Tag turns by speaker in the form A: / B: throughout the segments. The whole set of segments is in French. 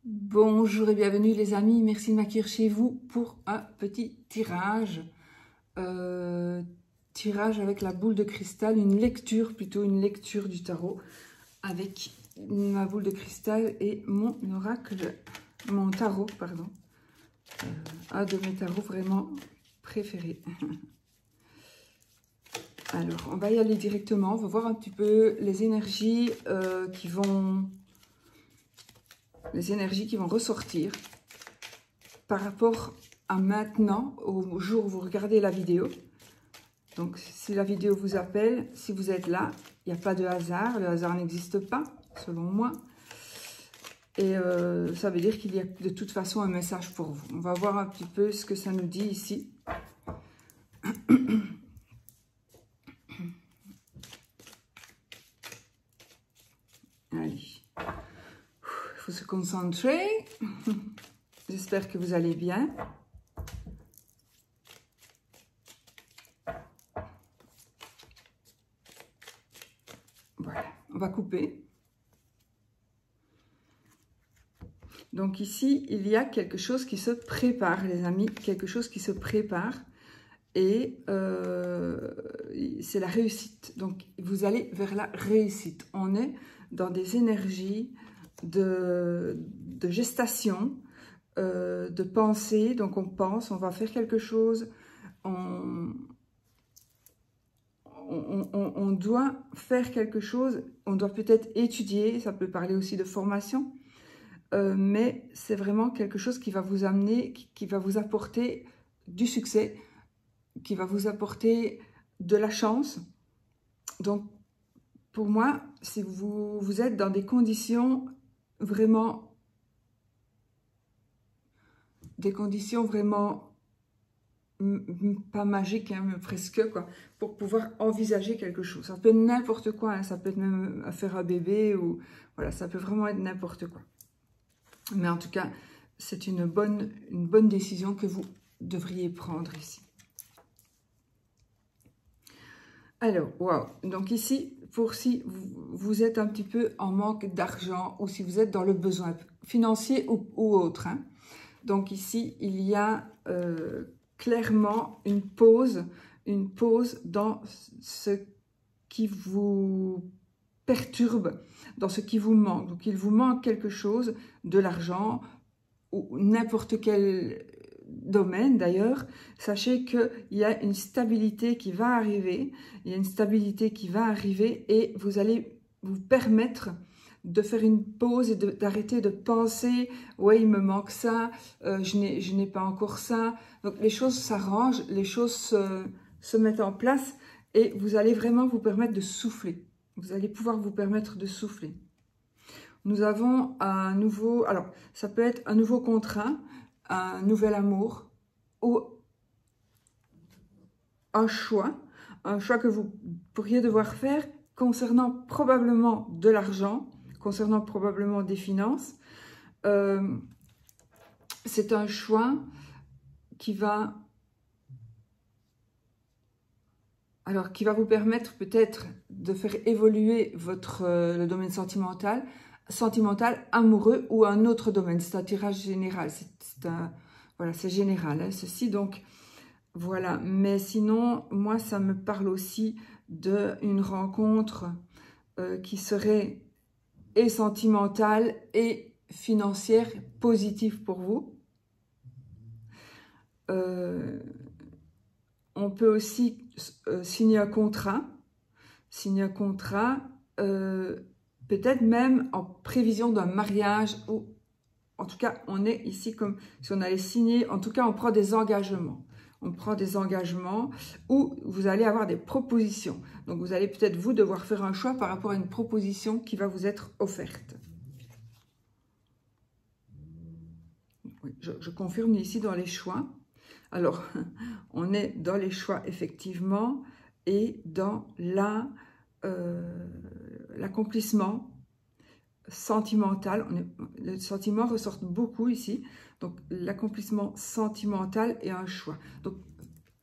A: Bonjour et bienvenue les amis, merci de m'accueillir chez vous pour un petit tirage. Tirage avec la boule de cristal, une lecture du tarot avec ma boule de cristal et mon oracle, mon tarot, pardon. Un de mes tarots vraiment préférés. Alors, on va y aller directement, on va voir un petit peu les énergies qui vont ressortir par rapport à maintenant, au jour où vous regardez la vidéo. Donc, si la vidéo vous appelle, si vous êtes là, il n'y a pas de hasard. Le hasard n'existe pas, selon moi. Et ça veut dire qu'il y a de toute façon un message pour vous. On va voir un petit peu ce que ça nous dit ici. Allez. Il faut se concentrer. J'espère que vous allez bien. Voilà, on va couper. Donc ici, il y a quelque chose qui se prépare, les amis, quelque chose qui se prépare. Et c'est la réussite. Donc, vous allez vers la réussite. On est dans des énergies de gestation, de pensée. Donc, on pense, on va faire quelque chose. On doit faire quelque chose. On doit peut-être étudier. Ça peut parler aussi de formation. Mais c'est vraiment quelque chose qui va vous amener, qui va vous apporter du succès, qui va vous apporter de la chance. Donc, pour moi, si vous êtes dans des conditions vraiment pas magiques, hein, mais presque, quoi, pour pouvoir envisager quelque chose. Ça peut être n'importe quoi, hein, ça peut être même faire un bébé, ou voilà, ça peut vraiment être n'importe quoi. Mais en tout cas, c'est une bonne décision que vous devriez prendre ici. Alors, wow. Donc ici, pour si vous êtes un petit peu en manque d'argent ou si vous êtes dans le besoin financier ou autre. Hein. Donc ici, il y a clairement une pause dans ce qui vous perturbe, dans ce qui vous manque. Donc il vous manque quelque chose, de l'argent ou n'importe quel domaine d'ailleurs, sachez qu'il y a une stabilité qui va arriver, et vous allez vous permettre de faire une pause et d'arrêter de penser « ouais, il me manque ça, je n'ai pas encore ça ». Donc les choses s'arrangent, les choses se mettent en place et vous allez vraiment vous permettre de souffler. Vous allez pouvoir vous permettre de souffler. Nous avons un nouveau, alors ça peut être un nouveau contrat, un nouvel amour ou un choix que vous pourriez devoir faire concernant probablement de l'argent, concernant probablement des finances. C'est un choix qui va vous permettre peut-être de faire évoluer le domaine sentimental, amoureux ou un autre domaine. C'est un tirage général, voilà, c'est général, hein, ceci. Donc, voilà. Mais sinon, moi, ça me parle aussi d'une rencontre qui serait et sentimentale et financière, positive pour vous. On peut aussi signer un contrat. Peut-être même en prévision d'un mariage, ou en tout cas, on est ici comme si on allait signer, en tout cas, on prend des engagements. On prend des engagements où vous allez avoir des propositions. Donc, vous allez peut-être, vous, devoir faire un choix par rapport à une proposition qui va vous être offerte. Oui, je confirme ici dans les choix. Alors, on est dans les choix, effectivement, et dans l'accomplissement sentimental. Le sentiment ressort beaucoup ici. Donc, l'accomplissement sentimental et un choix. Donc,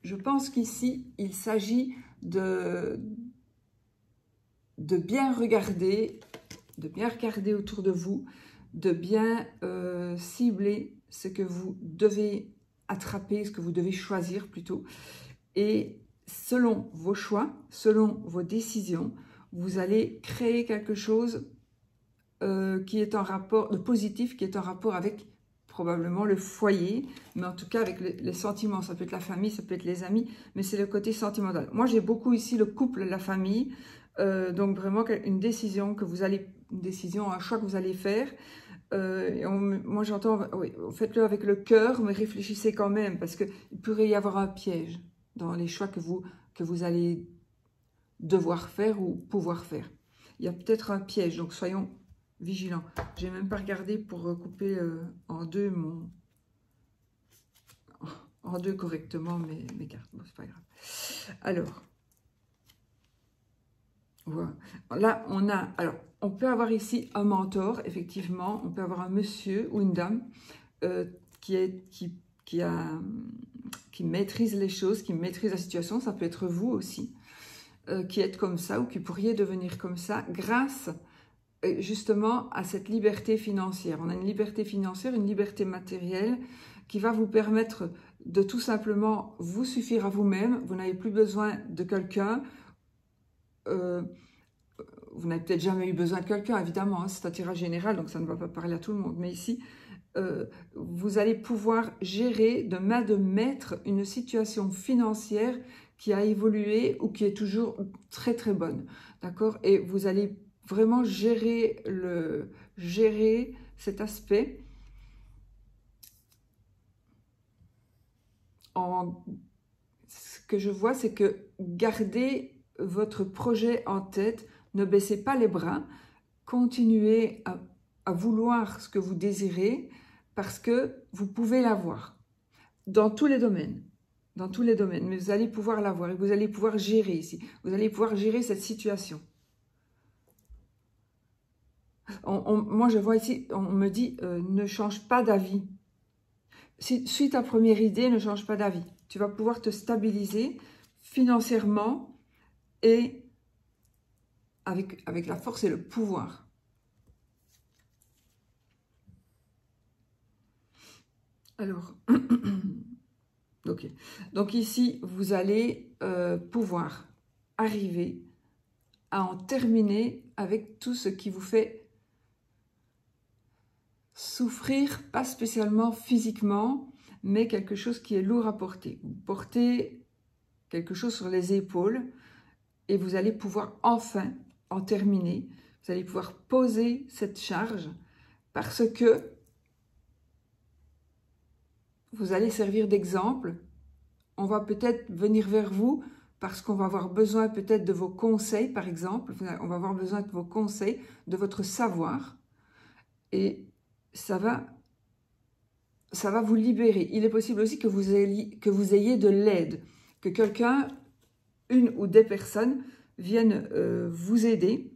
A: je pense qu'ici, il s'agit de bien regarder autour de vous, de bien cibler ce que vous devez attraper, ce que vous devez choisir plutôt. Et selon vos choix, selon vos décisions, vous allez créer quelque chose qui est en rapport, de positif, qui est en rapport avec probablement le foyer, mais en tout cas avec les sentiments. Ça peut être la famille, ça peut être les amis, mais c'est le côté sentimental. Moi, j'ai beaucoup ici le couple, la famille, donc vraiment une décision que vous allez, une décision, un choix que vous allez faire. Moi, j'entends, oui, faites-le avec le cœur, mais réfléchissez quand même, parce qu'il pourrait y avoir un piège dans les choix que vous allez devoir faire ou pouvoir faire. Il y a peut-être un piège, donc soyons vigilants. J'ai même pas regardé pour couper en deux correctement mes cartes. Bon, c'est pas grave. Alors, voilà. Là, on peut avoir ici un mentor, effectivement. On peut avoir un monsieur ou une dame qui maîtrise les choses, qui maîtrise la situation. Ça peut être vous aussi, qui êtes comme ça ou qui pourriez devenir comme ça grâce justement à cette liberté financière. On a une liberté financière, une liberté matérielle qui va vous permettre de tout simplement vous suffire à vous-même. Vous n'avez plus besoin de quelqu'un. Vous n'avez peut-être jamais eu besoin de quelqu'un, évidemment, hein, c'est un tirage général, donc ça ne va pas parler à tout le monde. Mais ici, vous allez pouvoir gérer de main de maître une situation financière qui a évolué ou qui est toujours très très bonne. D'accord? Et vous allez vraiment gérer cet aspect ce que je vois, c'est que gardez votre projet en tête, ne baissez pas les bras, continuez à vouloir ce que vous désirez parce que vous pouvez l'avoir dans tous les domaines. Dans tous les domaines, mais vous allez pouvoir l'avoir et vous allez pouvoir gérer ici. Vous allez pouvoir gérer cette situation. Moi, je vois ici, on me dit, ne change pas d'avis. Suis ta première idée, ne change pas d'avis. Tu vas pouvoir te stabiliser financièrement et avec la force et le pouvoir. Alors, ok. Donc ici, vous allez pouvoir arriver à en terminer avec tout ce qui vous fait souffrir, pas spécialement physiquement, mais quelque chose qui est lourd à porter. Vous portez quelque chose sur les épaules et vous allez pouvoir enfin en terminer. Vous allez pouvoir poser cette charge parce que vous allez servir d'exemple. On va peut-être venir vers vous parce qu'on va avoir besoin peut-être de vos conseils, par exemple. On va avoir besoin de vos conseils, de votre savoir. Et ça va vous libérer. Il est possible aussi que vous ayez de l'aide, que quelqu'un, une ou des personnes viennent vous aider,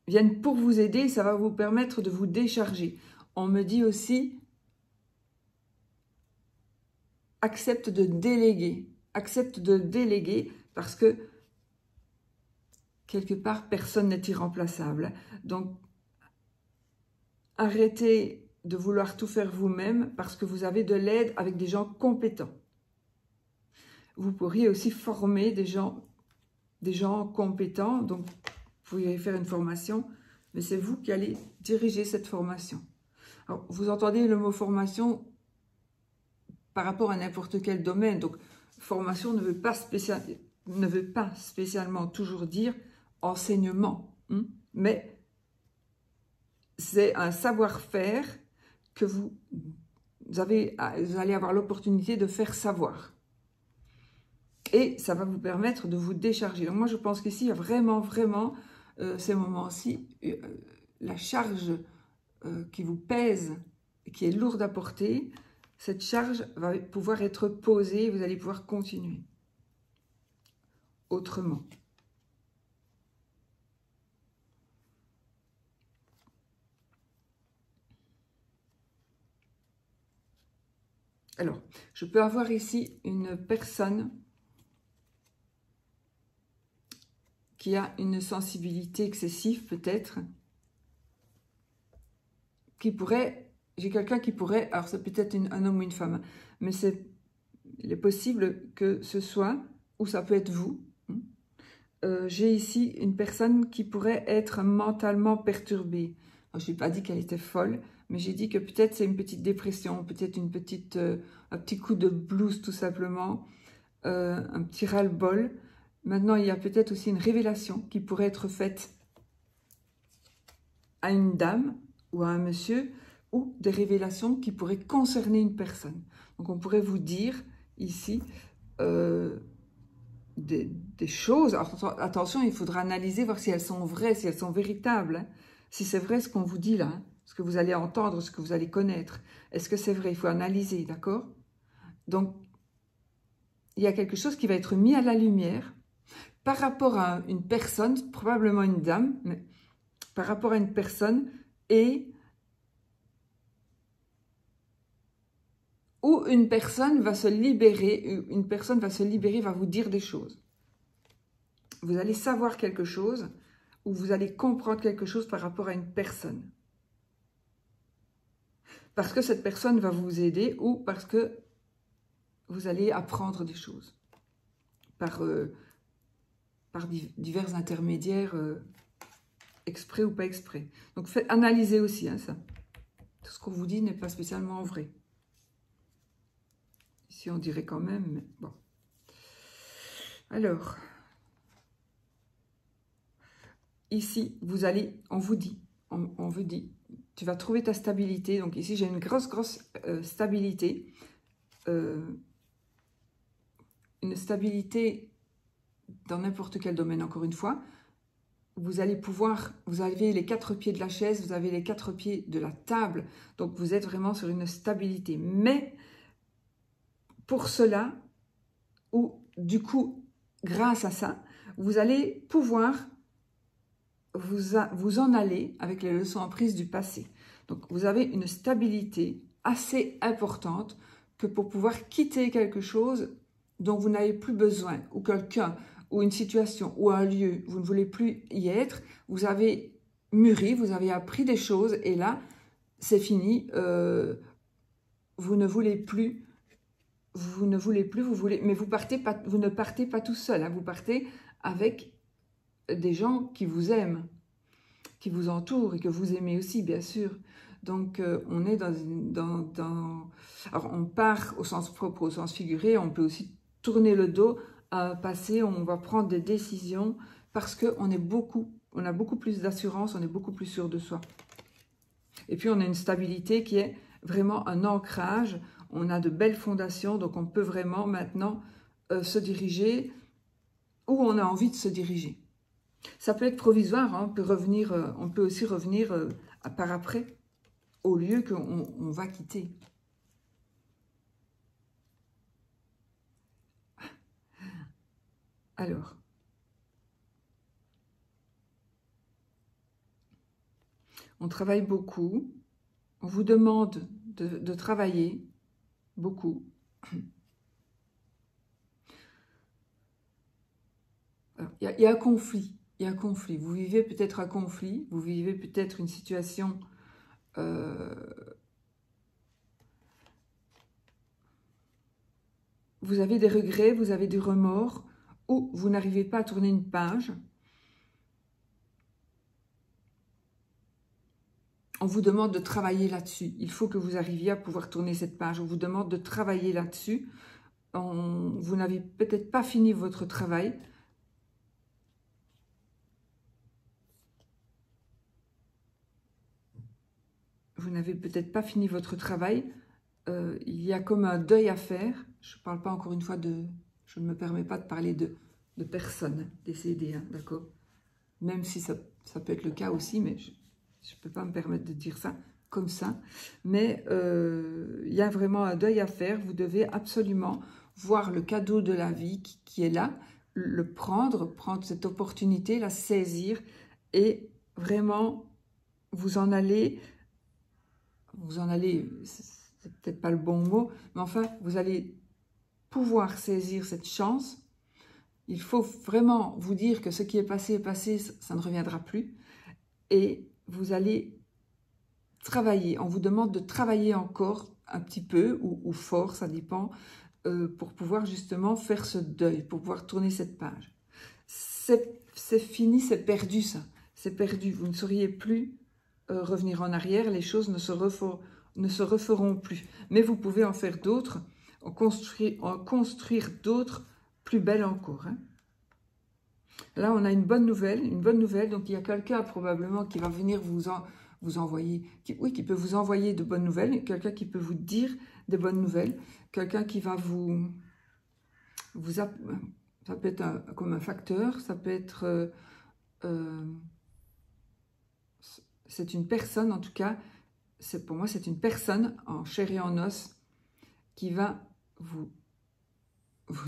A: viennent pour vous aider, ça va vous permettre de vous décharger. On me dit aussi, accepte de déléguer parce que quelque part, personne n'est irremplaçable. Donc, arrêtez de vouloir tout faire vous-même parce que vous avez de l'aide avec des gens compétents. Vous pourriez aussi former des gens compétents, donc vous pourriez faire une formation, mais c'est vous qui allez diriger cette formation. Alors, vous entendez le mot formation par rapport à n'importe quel domaine, donc formation ne veut pas spécialement toujours dire enseignement, hein, mais c'est un savoir-faire que vous allez avoir l'opportunité de faire savoir. Et ça va vous permettre de vous décharger. Donc moi, je pense qu'ici, il y a vraiment ces moments-ci, la charge qui vous pèse, qui est lourde à porter, cette charge va pouvoir être posée et vous allez pouvoir continuer autrement. Alors, je peux avoir ici une personne qui a une sensibilité excessive peut-être. qui pourrait, j'ai quelqu'un qui pourrait, alors c'est peut-être un homme ou une femme, mais il est possible que ce soit, ou ça peut être vous. J'ai ici une personne qui pourrait être mentalement perturbée. Je n'ai pas dit qu'elle était folle, mais j'ai dit que peut-être c'est une petite dépression, peut-être un petit coup de blues tout simplement, un petit ras-le-bol. Maintenant, il y a peut-être aussi une révélation qui pourrait être faite à une dame ou à un monsieur, ou des révélations qui pourraient concerner une personne. Donc on pourrait vous dire ici des choses. Alors, attention, il faudra analyser, voir si elles sont vraies, si elles sont véritables. Hein. Si c'est vrai ce qu'on vous dit là, hein, ce que vous allez entendre, ce que vous allez connaître. Est-ce que c'est vrai? Il faut analyser, d'accord? Donc, il y a quelque chose qui va être mis à la lumière par rapport à une personne, probablement une dame, mais par rapport à une personne et où une personne va se libérer, va vous dire des choses. Vous allez savoir quelque chose ou vous allez comprendre quelque chose par rapport à une personne. Parce que cette personne va vous aider ou parce que vous allez apprendre des choses par divers intermédiaires, exprès ou pas exprès. Donc analysez aussi hein, ça. Tout ce qu'on vous dit n'est pas spécialement vrai. Ici on dirait quand même, mais bon. Alors, ici on vous dit, tu vas trouver ta stabilité. Donc ici j'ai une grosse stabilité. Une stabilité dans n'importe quel domaine, encore une fois. Vous allez pouvoir, vous avez les 4 pieds de la chaise, vous avez les 4 pieds de la table, donc vous êtes vraiment sur une stabilité. Mais pour cela, ou du coup, grâce à ça, vous allez pouvoir vous en aller avec les leçons apprises du passé. Donc vous avez une stabilité assez importante que pour pouvoir quitter quelque chose dont vous n'avez plus besoin, ou quelqu'un, ou une situation, ou un lieu, vous ne voulez plus y être, vous avez mûri, vous avez appris des choses, et là, c'est fini, vous ne voulez plus, mais vous ne partez pas tout seul, hein, vous partez avec des gens qui vous aiment, qui vous entourent, et que vous aimez aussi, bien sûr. Donc, on est alors, on part au sens propre, au sens figuré, on peut aussi tourner le dos à passer, on va prendre des décisions parce qu'on a beaucoup plus d'assurance, on est beaucoup plus sûr de soi. Et puis, on a une stabilité qui est vraiment un ancrage, on a de belles fondations, donc on peut vraiment maintenant se diriger où on a envie de se diriger. Ça peut être provisoire, hein, on peut aussi revenir par après au lieu qu'on va quitter. Alors, on travaille beaucoup, on vous demande de travailler beaucoup. Il y a un conflit, vous vivez peut-être un conflit, vous vivez peut-être une situation vous avez des regrets, vous avez des remords, ou vous n'arrivez pas à tourner une page. On vous demande de travailler là-dessus. Il faut que vous arriviez à pouvoir tourner cette page. On vous demande de travailler là-dessus. Vous n'avez peut-être pas fini votre travail. Vous n'avez peut-être pas fini votre travail. Il y a comme un deuil à faire. Je ne parle pas encore une fois je ne me permets pas de parler de personnes décédées, hein, d'accord? Même si ça peut être le cas aussi, mais je ne peux pas me permettre de dire ça comme ça. Mais il y a vraiment un deuil à faire. Vous devez absolument voir le cadeau de la vie qui est là, le prendre cette opportunité, la saisir et vraiment vous en aller, c'est peut-être pas le bon mot, mais enfin, vous allez pouvoir saisir cette chance. Il faut vraiment vous dire que ce qui est passé, ça ne reviendra plus. Et vous allez travailler. On vous demande de travailler encore un petit peu ou fort, ça dépend, pour pouvoir justement faire ce deuil, pour pouvoir tourner cette page. C'est fini, c'est perdu ça. C'est perdu. Vous ne sauriez plus revenir en arrière. Les choses ne se referont plus. Mais vous pouvez en faire d'autres, en construire d'autres plus belles encore. Hein. Là, on a une bonne nouvelle. Donc, il y a quelqu'un probablement qui va venir vous envoyer, qui peut vous envoyer de bonnes nouvelles, quelqu'un qui peut vous dire des bonnes nouvelles, quelqu'un qui va ça peut être comme un facteur, ça peut être, c'est une personne en tout cas, pour moi c'est une personne en chair et en os qui va vous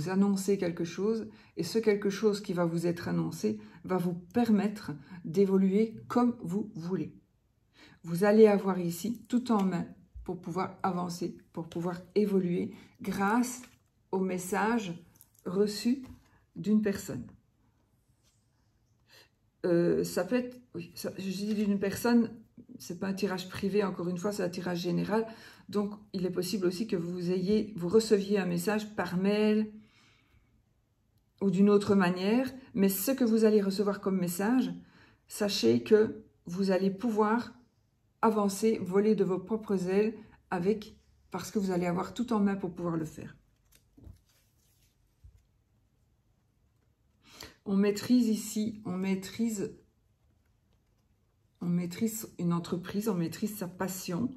A: annoncer quelque chose, et ce quelque chose qui va vous être annoncé va vous permettre d'évoluer comme vous voulez. Vous allez avoir ici tout en main pour pouvoir avancer, pour pouvoir évoluer grâce au message reçu d'une personne. Ça peut être, oui, je dis d'une personne, c'est pas un tirage privé, encore une fois, c'est un tirage général. Donc, il est possible aussi que vous receviez un message par mail ou d'une autre manière. Mais ce que vous allez recevoir comme message, sachez que vous allez pouvoir avancer, voler de vos propres ailes parce que vous allez avoir tout en main pour pouvoir le faire. On maîtrise ici, on maîtrise une entreprise, on maîtrise sa passion.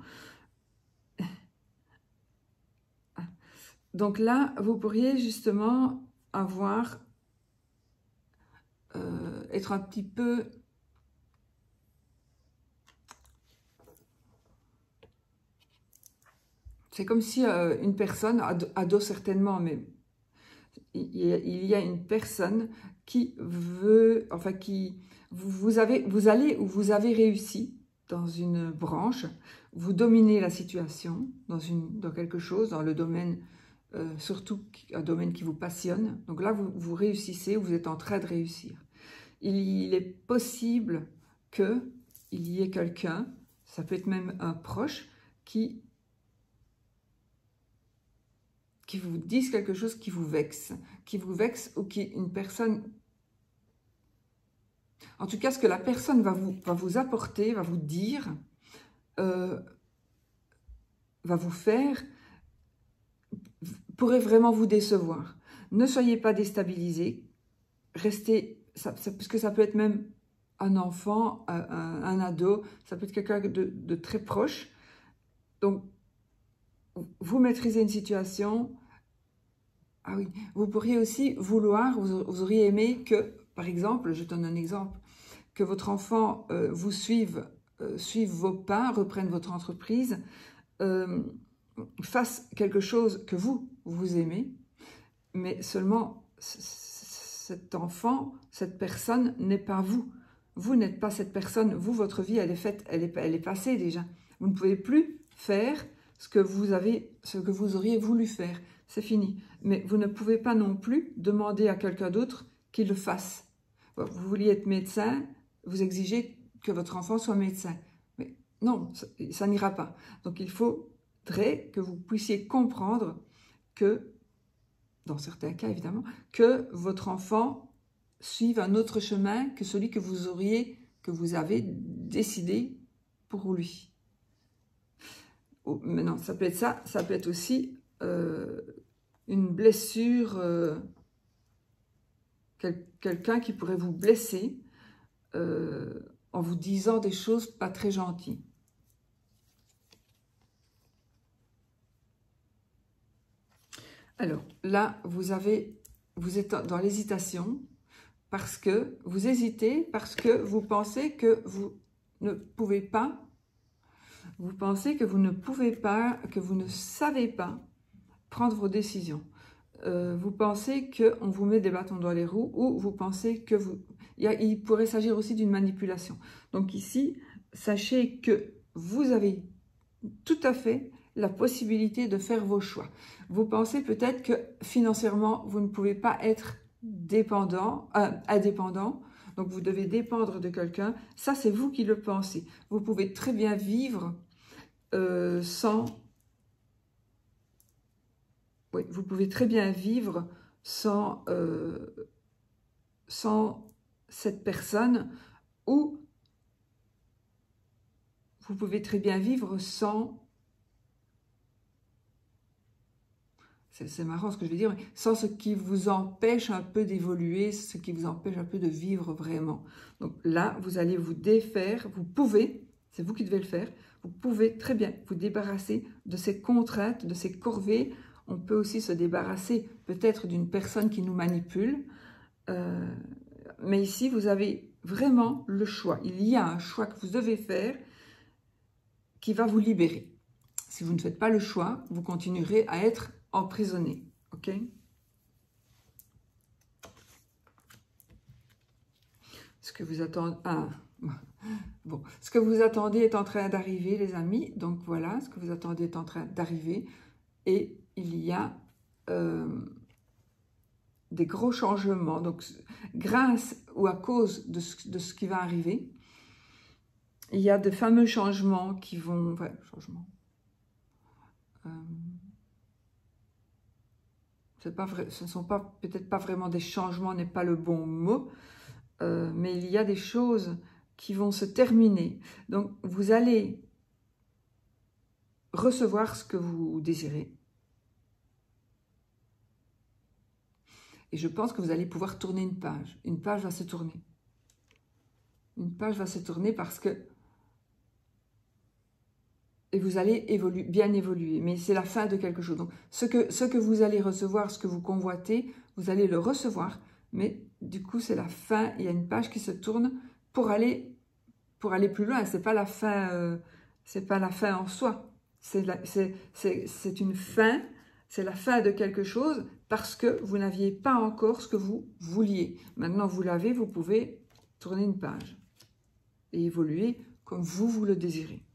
A: Donc là, vous pourriez justement être un petit peu... C'est comme si une personne, ado certainement, mais il y a une personne qui veut, enfin vous avez réussi dans une branche, vous dominez la situation dans quelque chose, dans le domaine, surtout un domaine qui vous passionne. Donc là, vous réussissez, vous êtes en train de réussir. Il est possible qu'il y ait quelqu'un, ça peut être même un proche, qui vous dise quelque chose qui vous vexe ou une personne... En tout cas, ce que la personne va vous apporter, va vous dire, va vous faire, pourrait vraiment vous décevoir. Ne soyez pas déstabilisés, restez, parce que ça peut être même un enfant, un ado, ça peut être quelqu'un de très proche. Donc, vous maîtrisez une situation. Ah oui, vous pourriez aussi vouloir, vous auriez aimé que, par exemple, je donne un exemple, que votre enfant vous suive vos pas, reprenne votre entreprise, fasse quelque chose que vous aimez, mais seulement cet enfant, cette personne n'est pas vous. Vous n'êtes pas cette personne. Vous, votre vie, elle est faite, elle est passée déjà. Vous ne pouvez plus faire ce que vous auriez voulu faire. C'est fini. Mais vous ne pouvez pas non plus demander à quelqu'un d'autre qu'il le fasse. Vous vouliez être médecin, vous exigez que votre enfant soit médecin. Mais non, ça n'ira pas. Donc il faudrait que vous puissiez comprendre que, dans certains cas évidemment, que votre enfant suive un autre chemin que celui que vous avez décidé pour lui. Maintenant, ça peut être ça, ça peut être aussi une blessure, quelqu'un qui pourrait vous blesser en vous disant des choses pas très gentilles. Alors là, vous êtes dans l'hésitation parce que vous hésitez, parce que vous pensez que vous ne pouvez pas, vous pensez que vous ne pouvez pas, que vous ne savez pas prendre vos décisions. Vous pensez qu'on vous met des bâtons dans les roues, ou vous pensez que il pourrait s'agir aussi d'une manipulation. Donc ici, sachez que vous avez tout à fait la possibilité de faire vos choix. Vous pensez peut-être que financièrement, vous ne pouvez pas être indépendant, donc vous devez dépendre de quelqu'un. Ça, c'est vous qui le pensez. Vous pouvez très bien vivre sans... Oui, vous pouvez très bien vivre sans cette personne, ou vous pouvez très bien vivre sans... C'est marrant ce que je vais dire, mais sans ce qui vous empêche un peu d'évoluer, ce qui vous empêche un peu de vivre vraiment. Donc là, vous allez vous défaire, vous pouvez, c'est vous qui devez le faire, vous pouvez très bien vous débarrasser de ces contraintes, de ces corvées. On peut aussi se débarrasser peut-être d'une personne qui nous manipule. Mais ici, vous avez vraiment le choix. Il y a un choix que vous devez faire qui va vous libérer. Si vous ne faites pas le choix, vous continuerez à être emprisonné. Ok? Ce que vous attendez... Ah, bon. Ce que vous attendez est en train d'arriver, les amis. Donc voilà, ce que vous attendez est en train d'arriver. Et il y a des gros changements. Donc, grâce ou à cause de ce qui va arriver, il y a de fameux changements qui vont... Enfin, changements. Ce ne sont pas peut-être pas vraiment des changements, n'est pas le bon mot, mais il y a des choses qui vont se terminer. Donc, vous allez recevoir ce que vous désirez. Et je pense que vous allez pouvoir tourner une page. Une page va se tourner. Une page va se tourner parce que... Et vous allez bien évoluer. Mais c'est la fin de quelque chose. Donc, ce que vous allez recevoir, ce que vous convoitez, vous allez le recevoir. Mais du coup, c'est la fin. Il y a une page qui se tourne pour aller plus loin. C'est pas la fin, c'est pas la fin en soi. C'est une fin. C'est la fin de quelque chose parce que vous n'aviez pas encore ce que vous vouliez. Maintenant, vous l'avez, vous pouvez tourner une page et évoluer comme vous le désirez.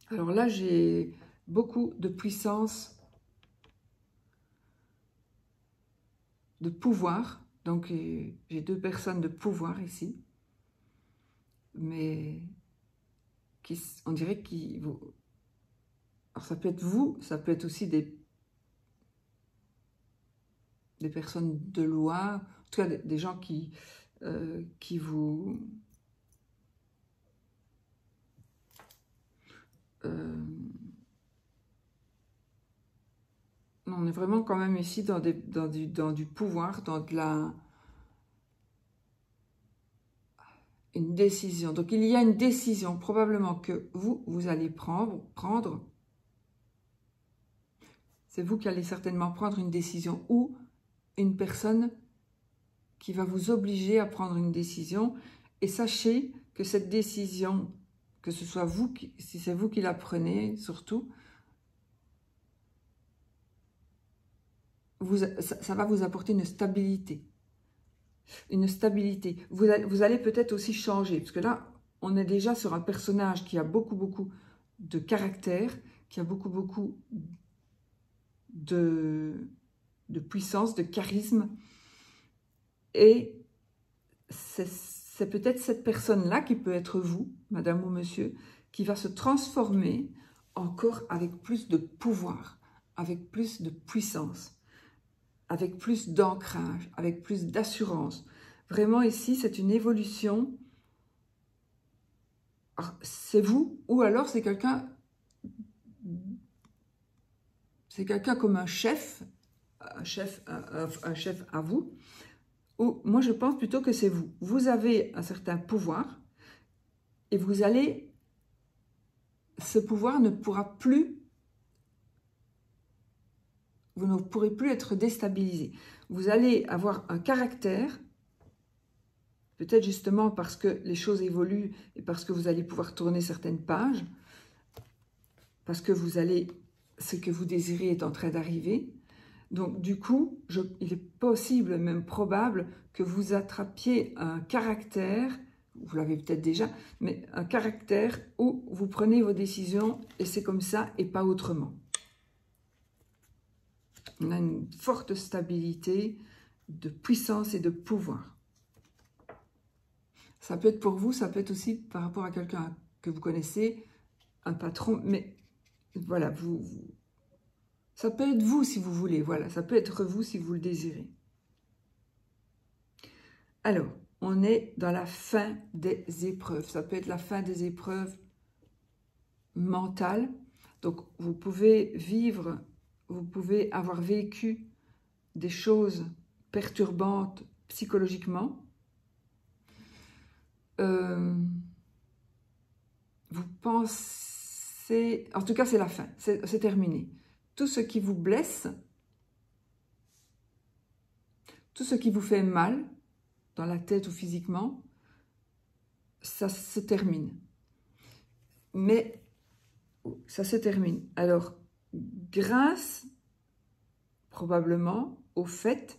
A: Alors là, j'ai beaucoup de puissance, de pouvoir. Donc, j'ai deux personnes de pouvoir ici. Mais on dirait qu'ils... Alors, ça peut être vous, ça peut être aussi des personnes de loi, en tout cas des gens qui vous... on est vraiment quand même ici dans du pouvoir, dans de la... Une décision. Donc, il y a une décision probablement que vous allez prendre. C'est vous qui allez certainement prendre une décision ou une personne qui va vous obliger à prendre une décision. Et sachez que cette décision, que ce soit vous, si c'est vous qui la prenez surtout, ça va vous apporter une stabilité. Une stabilité. Vous allez peut-être aussi changer, parce que là, on est déjà sur un personnage qui a beaucoup de caractère, qui a beaucoup de puissance, de charisme. Et c'est peut-être cette personne-là qui peut être vous, madame ou monsieur, qui va se transformer encore avec plus de pouvoir, avec plus de puissance, avec plus d'ancrage, avec plus d'assurance. Vraiment ici, c'est une évolution. C'est vous, ou alors c'est quelqu'un comme un chef à vous. Ou moi je pense plutôt que c'est vous. Vous avez un certain pouvoir et ce pouvoir ne pourra plus, vous ne pourrez plus être déstabilisé. Vous allez avoir un caractère, peut-être justement parce que les choses évoluent et parce que vous allez pouvoir tourner certaines pages, parce que ce que vous désirez est en train d'arriver. Donc du coup, il est possible, même probable, que vous attrapiez un caractère, vous l'avez peut-être déjà, mais un caractère où vous prenez vos décisions et c'est comme ça et pas autrement. On a une forte stabilité de puissance et de pouvoir. Ça peut être pour vous, ça peut être aussi par rapport à quelqu'un que vous connaissez, un patron, mais voilà, ça peut être vous si vous voulez, voilà, ça peut être vous si vous le désirez. Alors, on est dans la fin des épreuves, ça peut être la fin des épreuves mentales, donc vous pouvez vivre, vous pouvez avoir vécu des choses perturbantes psychologiquement. Vous pensez... En tout cas, c'est la fin. C'est terminé. Tout ce qui vous blesse, tout ce qui vous fait mal, dans la tête ou physiquement, ça se termine. Mais ça se termine. Alors, grâce, probablement, au fait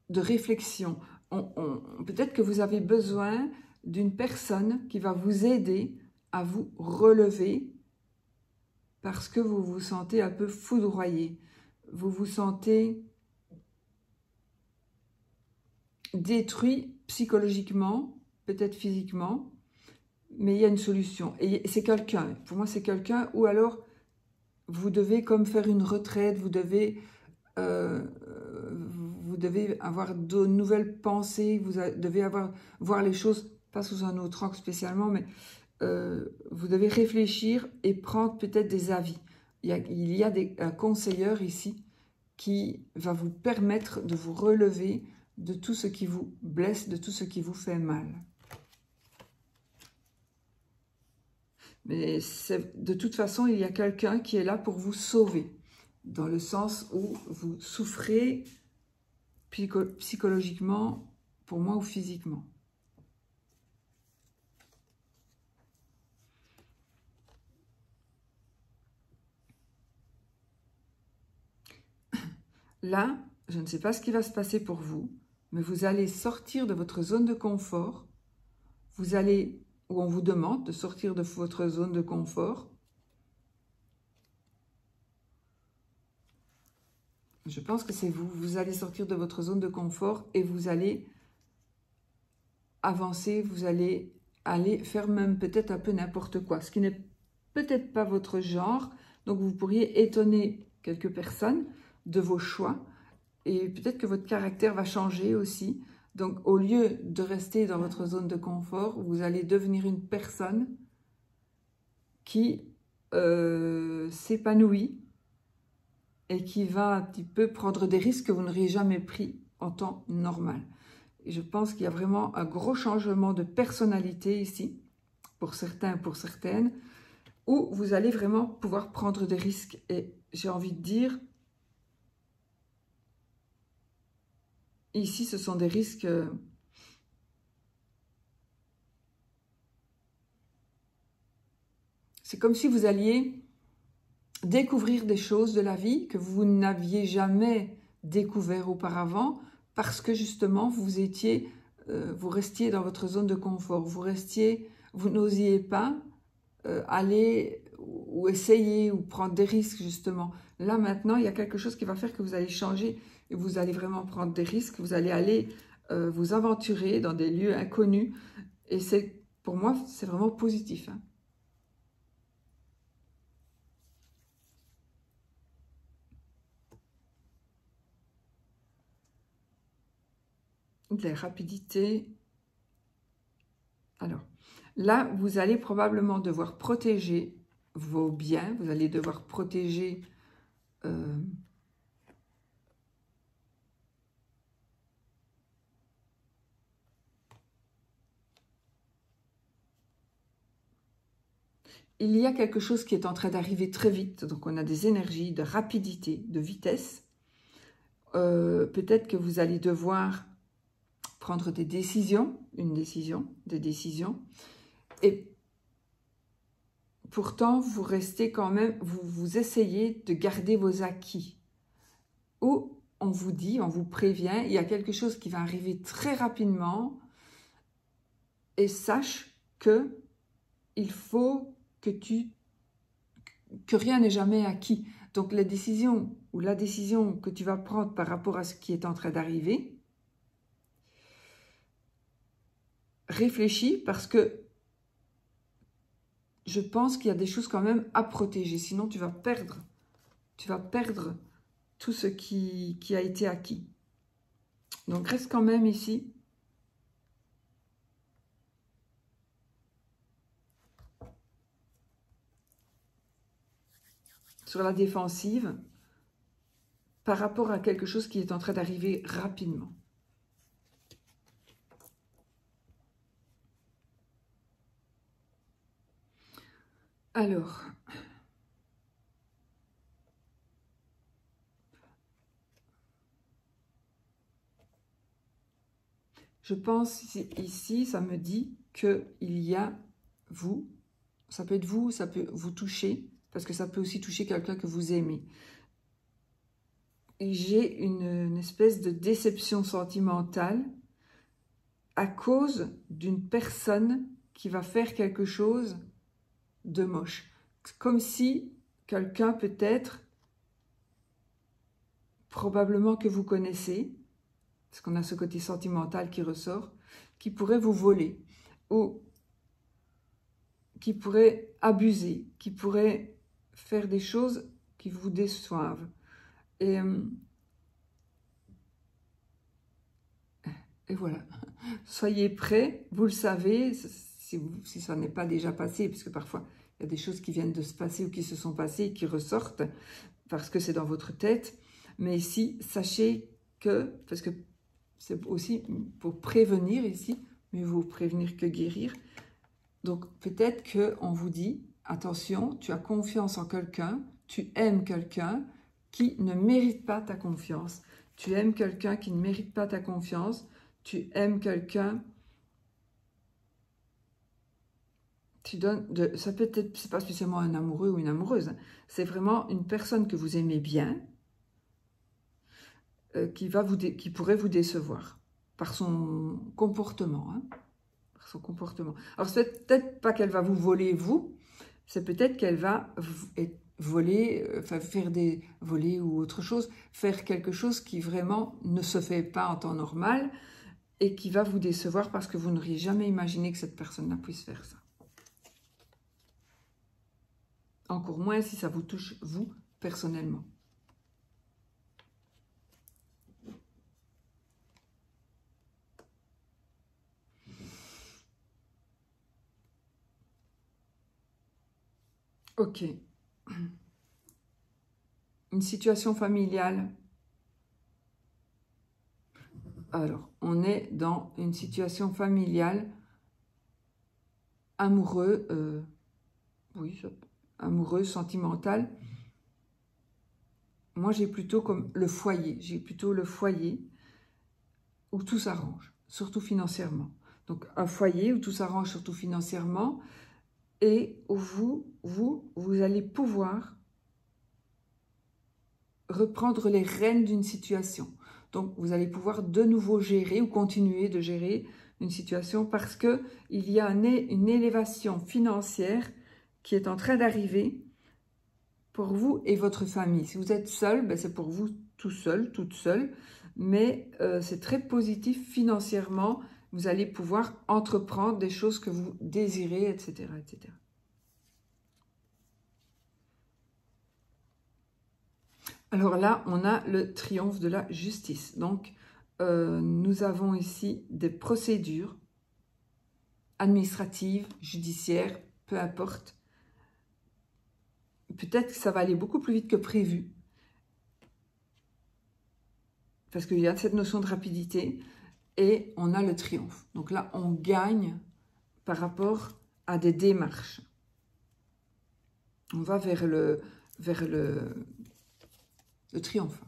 A: de réflexion. Peut-être que vous avez besoin d'une personne qui va vous aider à vous relever parce que vous vous sentez un peu foudroyé. Vous vous sentez détruit psychologiquement, peut-être physiquement, mais il y a une solution. Et c'est quelqu'un, pour moi c'est quelqu'un, ou alors vous devez comme faire une retraite, vous devez avoir de nouvelles pensées, vous devez voir les choses, pas sous un autre angle spécialement, mais vous devez réfléchir et prendre peut-être des avis. Il y a un conseilleur ici qui va vous permettre de vous relever de tout ce qui vous blesse, de tout ce qui vous fait mal. Mais de toute façon, il y a quelqu'un qui est là pour vous sauver, dans le sens où vous souffrez psychologiquement, pour moi, ou physiquement. Là, je ne sais pas ce qui va se passer pour vous, mais vous allez sortir de votre zone de confort. Vous allez, ou on vous demande de sortir de votre zone de confort. Je pense que c'est vous. Vous allez sortir de votre zone de confort et vous allez avancer, vous allez aller faire même peut-être un peu n'importe quoi, ce qui n'est peut-être pas votre genre. Donc vous pourriez étonner quelques personnes de vos choix et peut-être que votre caractère va changer aussi. Donc au lieu de rester dans votre zone de confort, vous allez devenir une personne qui s'épanouit et qui va un petit peu prendre des risques que vous n'auriez jamais pris en temps normal. Et je pense qu'il y a vraiment un gros changement de personnalité ici, pour certains, pour certaines, où vous allez vraiment pouvoir prendre des risques. Et j'ai envie de dire, ici, ce sont des risques... C'est comme si vous alliez découvrir des choses de la vie que vous n'aviez jamais découvert auparavant, parce que justement, vous restiez dans votre zone de confort, vous n'osiez pas aller ou essayer ou prendre des risques justement. Là maintenant, il y a quelque chose qui va faire que vous allez changer et vous allez vraiment prendre des risques, vous allez aller vous aventurer dans des lieux inconnus et pour moi, c'est vraiment positif. Hein. De la rapidité. Alors, là, vous allez probablement devoir protéger vos biens, vous allez devoir protéger il y a quelque chose qui est en train d'arriver très vite, donc on a des énergies de rapidité, de vitesse. Peut-être que vous allez devoir prendre des décisions, des décisions, et pourtant vous restez quand même, vous essayez de garder vos acquis. Ou on vous dit, on vous prévient, il y a quelque chose qui va arriver très rapidement, et sache que il faut que que rien n'est jamais acquis. Donc les décisions ou la décision que tu vas prendre par rapport à ce qui est en train d'arriver, réfléchis parce que je pense qu'il y a des choses quand même à protéger. Sinon, tu vas perdre tout ce qui a été acquis. Donc reste quand même ici. Sur la défensive par rapport à quelque chose qui est en train d'arriver rapidement. Alors, je pense ici, ça me dit qu'il y a vous, ça peut être vous, ça peut vous toucher, parce que ça peut aussi toucher quelqu'un que vous aimez. Et j'ai une espèce de déception sentimentale à cause d'une personne qui va faire quelque chose de moche. Comme si quelqu'un peut-être, probablement que vous connaissez, parce qu'on a ce côté sentimental qui ressort, qui pourrait vous voler, ou qui pourrait abuser, qui pourrait faire des choses qui vous déçoivent. Et voilà. Soyez prêts, vous le savez, si ça n'est pas déjà passé, parce que parfois il y a des choses qui viennent de se passer ou qui se sont passées et qui ressortent, parce que c'est dans votre tête. Mais ici, sachez que, parce que c'est aussi pour prévenir ici, mieux vaut prévenir que guérir. Donc peut-être qu'on vous dit, attention, tu as confiance en quelqu'un, tu aimes quelqu'un qui ne mérite pas ta confiance. Tu aimes quelqu'un qui ne mérite pas ta confiance. Tu aimes quelqu'un, tu donnes, ça peut être, c'est pas spécialement un amoureux ou une amoureuse, hein, c'est vraiment une personne que vous aimez bien, qui pourrait vous décevoir par son comportement. Hein, par son comportement. Alors c'est peut-être pas qu'elle va vous voler vous, c'est peut-être qu'elle va voler, enfin faire des volets ou autre chose, faire quelque chose qui vraiment ne se fait pas en temps normal et qui va vous décevoir parce que vous n'auriez jamais imaginé que cette personne-là puisse faire ça. Encore moins si ça vous touche vous personnellement. Ok. Une situation familiale. Alors, on est dans une situation familiale amoureux, oui, amoureux, sentimentale. Moi, j'ai plutôt comme le foyer. J'ai plutôt le foyer où tout s'arrange, surtout financièrement. Donc, un foyer où tout s'arrange, surtout financièrement, et où vous allez pouvoir reprendre les rênes d'une situation. Donc, vous allez pouvoir de nouveau gérer ou continuer de gérer une situation parce qu'il y a une élévation financière qui est en train d'arriver pour vous et votre famille. Si vous êtes seul, ben c'est pour vous tout seul, toute seule, mais c'est très positif financièrement. Vous allez pouvoir entreprendre des choses que vous désirez, etc., etc. Alors là, on a le triomphe de la justice. Donc, nous avons ici des procédures administratives, judiciaires, peu importe. Peut-être que ça va aller beaucoup plus vite que prévu. Parce qu'il y a cette notion de rapidité et on a le triomphe. Donc là, on gagne par rapport à des démarches. On va vers le triomphe.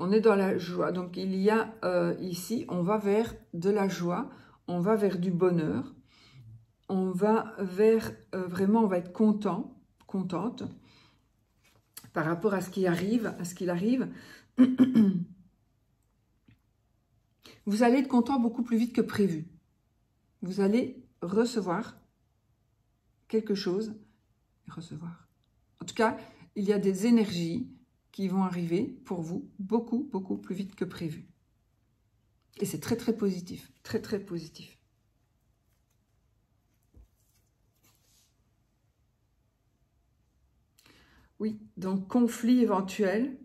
A: On est dans la joie. Donc, il y a ici, on va vers de la joie, on va vers du bonheur, on va vers, vraiment, on va être content, contente, par rapport à ce qui arrive, vous allez être content beaucoup plus vite que prévu. Vous allez recevoir quelque chose, recevoir. En tout cas, il y a des énergies qui vont arriver pour vous beaucoup, beaucoup plus vite que prévu. Et c'est très, très positif. Très, très positif. Oui, donc conflit éventuel.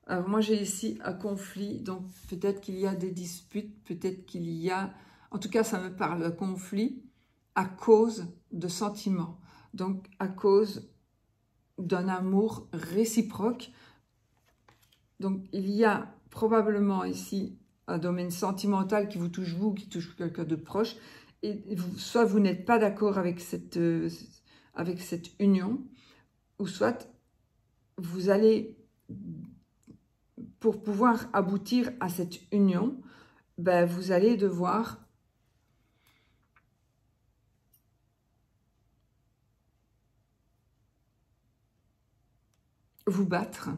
A: Alors moi, j'ai ici un conflit. Donc peut-être qu'il y a des disputes, peut-être qu'il y a... En tout cas, ça me parle, un conflit à cause de sentiments. Donc à cause d'un amour réciproque. Donc, il y a probablement ici un domaine sentimental qui vous touche vous, qui touche quelqu'un de proche. Et soit vous n'êtes pas d'accord avec cette union, ou soit vous allez, pour pouvoir aboutir à cette union, ben, vous allez devoir vous battre,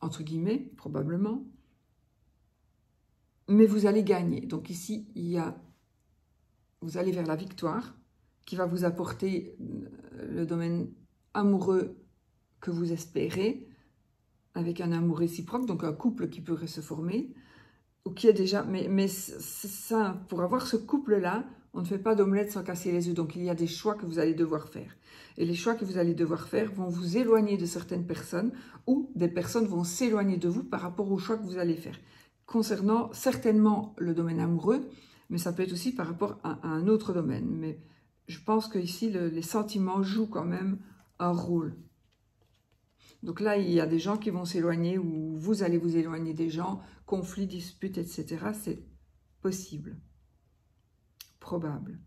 A: entre guillemets, probablement, mais vous allez gagner. Donc ici, vous allez vers la victoire qui va vous apporter le domaine amoureux que vous espérez, avec un amour réciproque, donc un couple qui pourrait se former, ou qui est déjà... Mais ça, pour avoir ce couple-là, on ne fait pas d'omelette sans casser les œufs. Donc il y a des choix que vous allez devoir faire. Et les choix que vous allez devoir faire vont vous éloigner de certaines personnes, ou des personnes vont s'éloigner de vous par rapport aux choix que vous allez faire. Concernant certainement le domaine amoureux, mais ça peut être aussi par rapport à un autre domaine. Mais je pense qu'ici, les sentiments jouent quand même un rôle. Donc là, il y a des gens qui vont s'éloigner, ou vous allez vous éloigner des gens, conflits, disputes, etc. C'est possible, probable.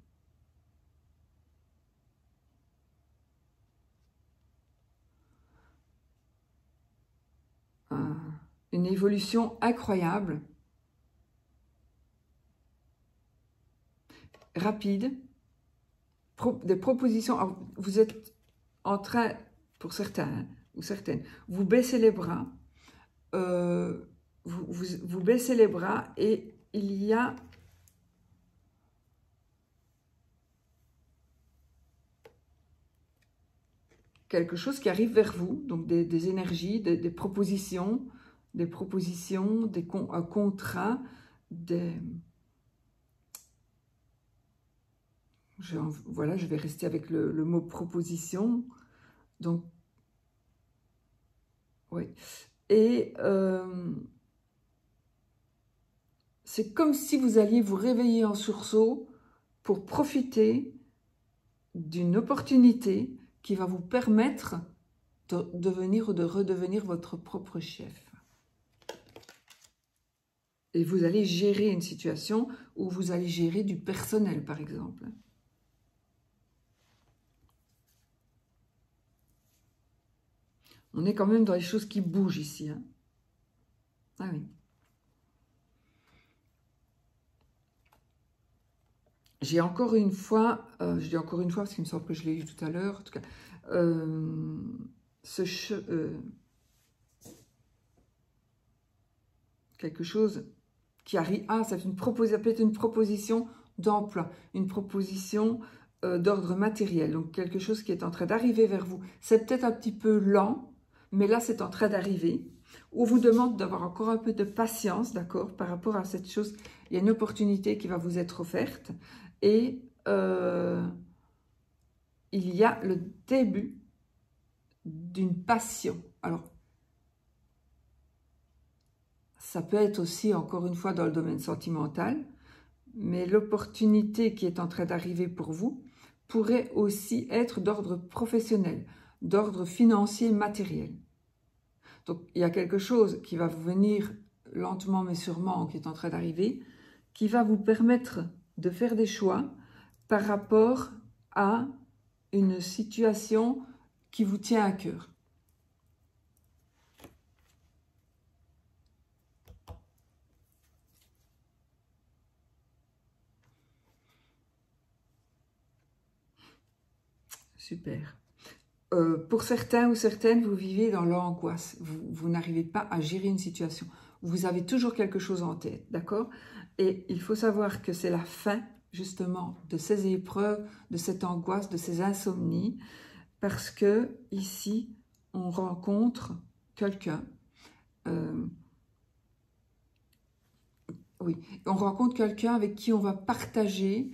A: Une évolution incroyable, rapide, des propositions. Alors, vous êtes en train, pour certains ou certaines, vous baissez les bras, vous baissez les bras et il y a quelque chose qui arrive vers vous, donc des énergies, des propositions, un contrat, voilà, je vais rester avec le mot proposition. Donc, oui. Et c'est comme si vous alliez vous réveiller en sursaut pour profiter d'une opportunité qui va vous permettre de devenir ou de redevenir votre propre chef. Et vous allez gérer une situation où vous allez gérer du personnel, par exemple. On est quand même dans les choses qui bougent ici. Hein. Ah oui. J'ai encore une fois, je dis encore une fois parce qu'il me semble que je l'ai eu tout à l'heure, en tout cas, quelque chose qui arrive. Ah, ça peut être une proposition d'emploi, une proposition d'ordre matériel, donc quelque chose qui est en train d'arriver vers vous. C'est peut-être un petit peu lent, mais là, c'est en train d'arriver. On vous demande d'avoir encore un peu de patience, d'accord, par rapport à cette chose. Il y a une opportunité qui va vous être offerte et il y a le début d'une passion. Alors, ça peut être aussi, encore une fois, dans le domaine sentimental, mais l'opportunité qui est en train d'arriver pour vous pourrait aussi être d'ordre professionnel, d'ordre financier, matériel. Donc, il y a quelque chose qui va venir lentement mais sûrement, qui est en train d'arriver, qui va vous permettre de faire des choix par rapport à une situation qui vous tient à cœur. Super. Pour certains ou certaines, vous vivez dans l'angoisse. Vous n'arrivez pas à gérer une situation. vous avez toujours quelque chose en tête, d'accord? Et il faut savoir que c'est la fin, justement, de ces épreuves, de cette angoisse, de ces insomnies, parce que ici, on rencontre quelqu'un. Oui, on rencontre quelqu'un avec qui on va partager.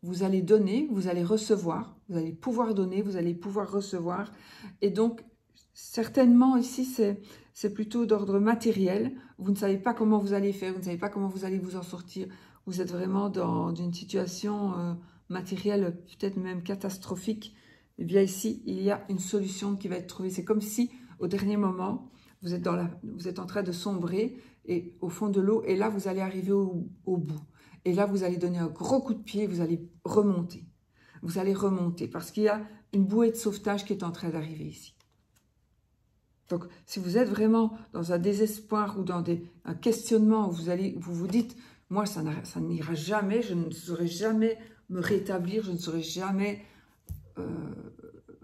A: Vous allez donner, vous allez recevoir, vous allez pouvoir donner, vous allez pouvoir recevoir. Et donc, certainement ici, c'est plutôt d'ordre matériel. Vous ne savez pas comment vous allez faire, vous ne savez pas comment vous allez vous en sortir. Vous êtes vraiment dans une situation matérielle, peut-être même catastrophique. Eh bien ici, il y a une solution qui va être trouvée. C'est comme si, au dernier moment, vous êtes en train de sombrer et au fond de l'eau, et là, vous allez arriver au bout. Et là, vous allez donner un gros coup de pied, vous allez remonter. Vous allez remonter parce qu'il y a une bouée de sauvetage qui est en train d'arriver ici. Donc, si vous êtes vraiment dans un désespoir ou dans un questionnement où vous vous dites, moi, ça n'ira jamais, je ne saurais jamais me rétablir, je ne saurais jamais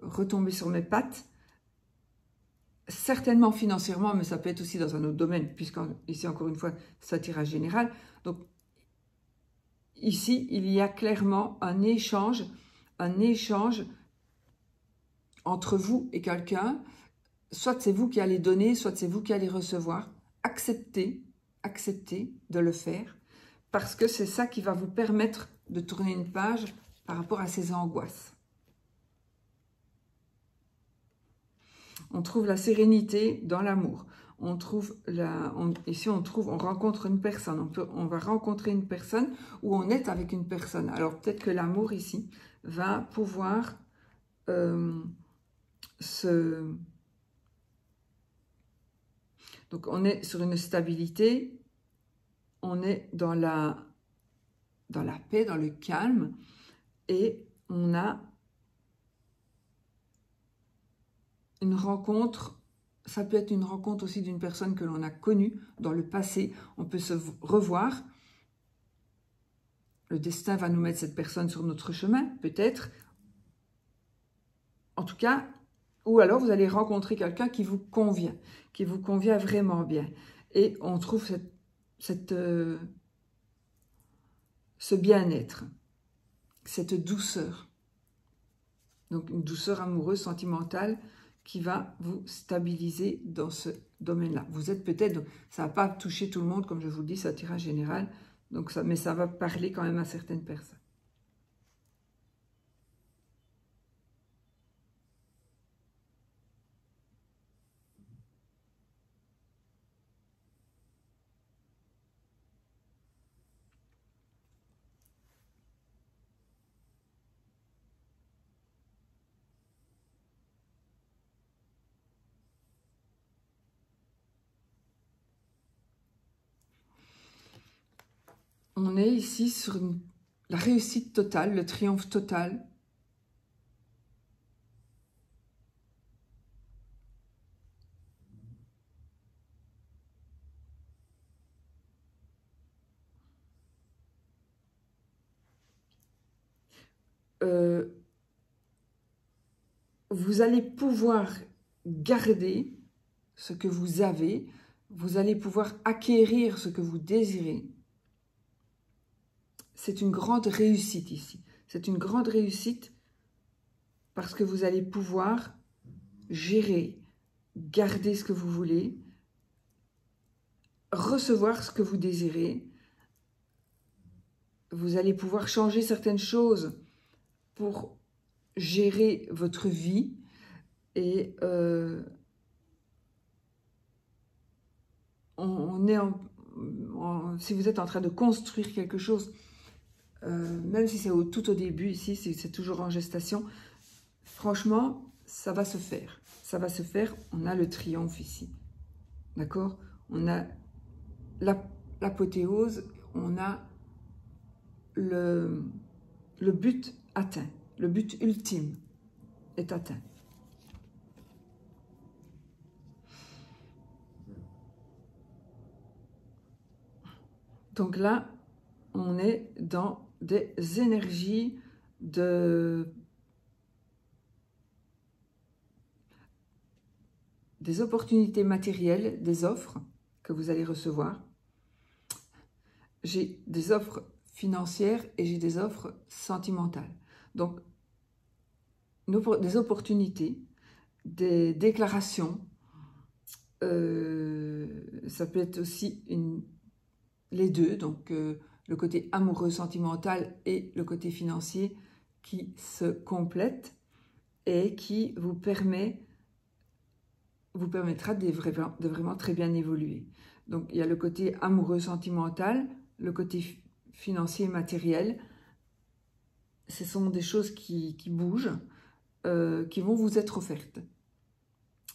A: retomber sur mes pattes, certainement financièrement, mais ça peut être aussi dans un autre domaine, puisqu'ici, encore une fois, c'est un tirage général. Donc, ici, il y a clairement un échange entre vous et quelqu'un. Soit c'est vous qui allez donner, soit c'est vous qui allez recevoir. Acceptez de le faire, parce que c'est ça qui va vous permettre de tourner une page par rapport à ces angoisses. On trouve la sérénité dans l'amour. Ici, on rencontre une personne. On va rencontrer une personne ou on est avec une personne. Alors, peut-être que l'amour, ici, va pouvoir Donc, on est sur une stabilité. On est dans la paix, dans le calme. Et on a une rencontre. Ça peut être une rencontre aussi d'une personne que l'on a connue dans le passé. On peut se revoir. Le destin va nous mettre cette personne sur notre chemin, peut-être. En tout cas, ou alors vous allez rencontrer quelqu'un qui vous convient vraiment bien. Et on trouve ce bien-être, cette douceur. Donc une douceur amoureuse, sentimentale, qui va vous stabiliser dans ce domaine-là. Vous êtes peut-être, ça ne va pas toucher tout le monde, comme je vous le dis, c'est un tirage général, donc mais ça va parler quand même à certaines personnes. On est ici sur la réussite totale, le triomphe total. Vous allez pouvoir garder ce que vous avez, vous allez pouvoir acquérir ce que vous désirez. C'est une grande réussite ici. C'est une grande réussite parce que vous allez pouvoir gérer, garder ce que vous voulez, recevoir ce que vous désirez. Vous allez pouvoir changer certaines choses pour gérer votre vie et si vous êtes en train de construire quelque chose, même si c'est tout au début ici, c'est toujours en gestation, franchement, ça va se faire. Ça va se faire, on a le triomphe ici. D'accord? On a l'apothéose, on a le but atteint. Le but ultime est atteint. Donc là, on est dans des énergies de des opportunités matérielles, des offres que vous allez recevoir. J'ai des offres financières et j'ai des offres sentimentales. Donc, des opportunités, des déclarations, ça peut être aussi les deux, donc le côté amoureux, sentimental et le côté financier qui se complètent et qui vous permettra de vraiment très bien évoluer. Donc, il y a le côté amoureux, sentimental, le côté financier, matériel. Ce sont des choses qui bougent, qui vont vous être offertes.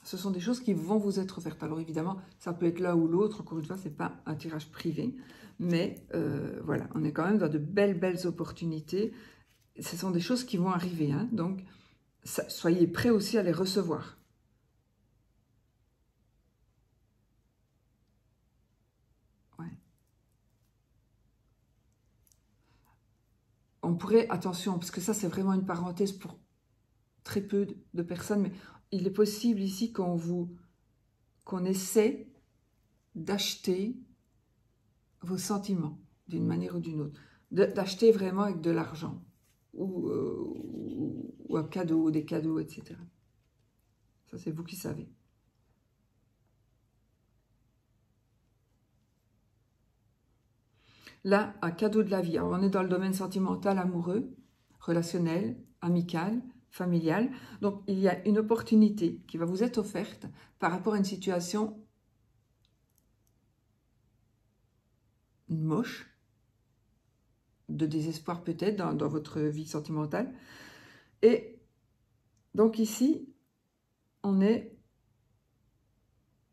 A: Ce sont des choses qui vont vous être offertes. Alors évidemment, ça peut être l'un ou l'autre. Encore une fois, ce n'est pas un tirage privé. Mais voilà, on est quand même dans de belles opportunités. Ce sont des choses qui vont arriver. Hein, donc, soyez prêts aussi à les recevoir. Ouais. On pourrait, attention, parce que ça c'est vraiment une parenthèse pour très peu de personnes, mais il est possible ici qu'on essaie d'acheter vos sentiments d'une manière ou d'une autre. D'acheter vraiment avec de l'argent ou un cadeau, des cadeaux, etc. Ça, c'est vous qui savez. Là, un cadeau de la vie. Alors, on est dans le domaine sentimental, amoureux, relationnel, amical, familial. Donc, il y a une opportunité qui va vous être offerte par rapport à une situation moche, de désespoir peut-être dans votre vie sentimentale. Et donc ici, on est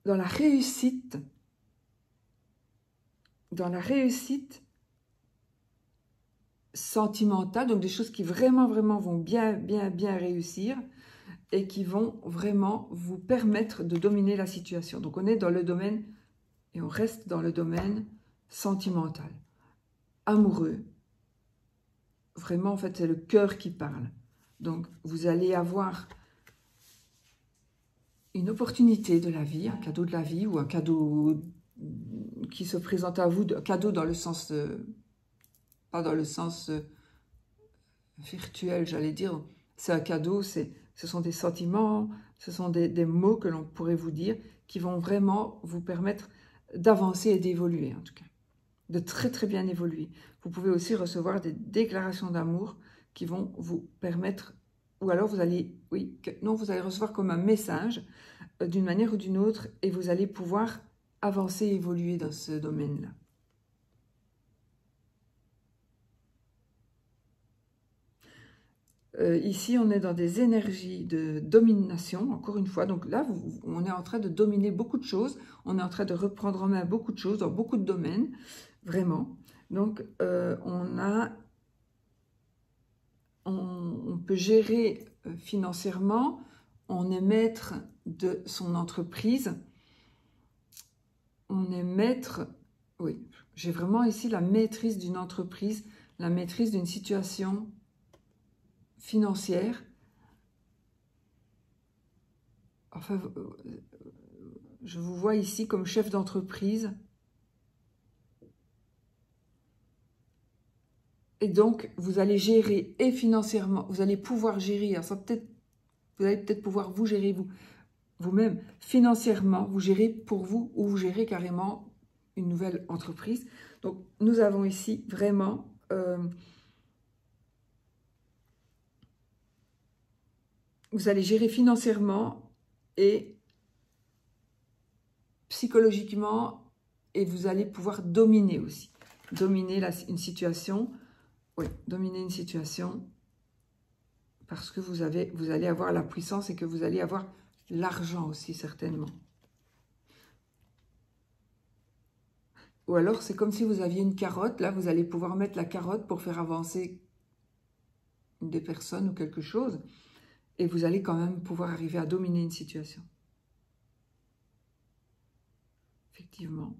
A: dans la réussite sentimentale, donc des choses qui vraiment vont bien réussir et qui vont vraiment vous permettre de dominer la situation. Donc on est dans le domaine, et on reste dans le domaine sentimental, amoureux. Vraiment, en fait, c'est le cœur qui parle. Donc vous allez avoir une opportunité de la vie, un cadeau de la vie ou un cadeau qui se présente à vous, un cadeau dans le sens, pas dans le sens virtuel, j'allais dire, c'est un cadeau, ce sont des sentiments, ce sont des mots que l'on pourrait vous dire qui vont vraiment vous permettre d'avancer et d'évoluer en tout cas, de très bien évoluer. Vous pouvez aussi recevoir des déclarations d'amour qui vont vous permettre, ou alors vous allez, vous allez recevoir comme un message d'une manière ou d'une autre et vous allez pouvoir avancer et évoluer dans ce domaine-là. Ici, on est dans des énergies de domination, encore une fois. Donc là, on est en train de dominer beaucoup de choses. On est en train de reprendre en main beaucoup de choses dans beaucoup de domaines, vraiment. Donc, on peut gérer financièrement. On est maître de son entreprise. On est maître, oui, j'ai vraiment ici la maîtrise d'une entreprise, la maîtrise d'une situation financière. Enfin, je vous vois ici comme chef d'entreprise. Et donc, vous allez gérer et financièrement, vous allez pouvoir gérer, alors ça vous allez peut-être pouvoir vous gérer vous-même, financièrement, vous gérez pour vous ou vous gérez carrément une nouvelle entreprise. Donc, nous avons ici vraiment vous allez gérer financièrement et psychologiquement et vous allez pouvoir dominer aussi. Dominer une situation. Oui, dominer une situation parce que vous allez avoir la puissance et que vous allez avoir l'argent aussi certainement. Ou alors c'est comme si vous aviez une carotte, là vous allez pouvoir mettre la carotte pour faire avancer des personnes ou quelque chose et vous allez quand même pouvoir arriver à dominer une situation. Effectivement.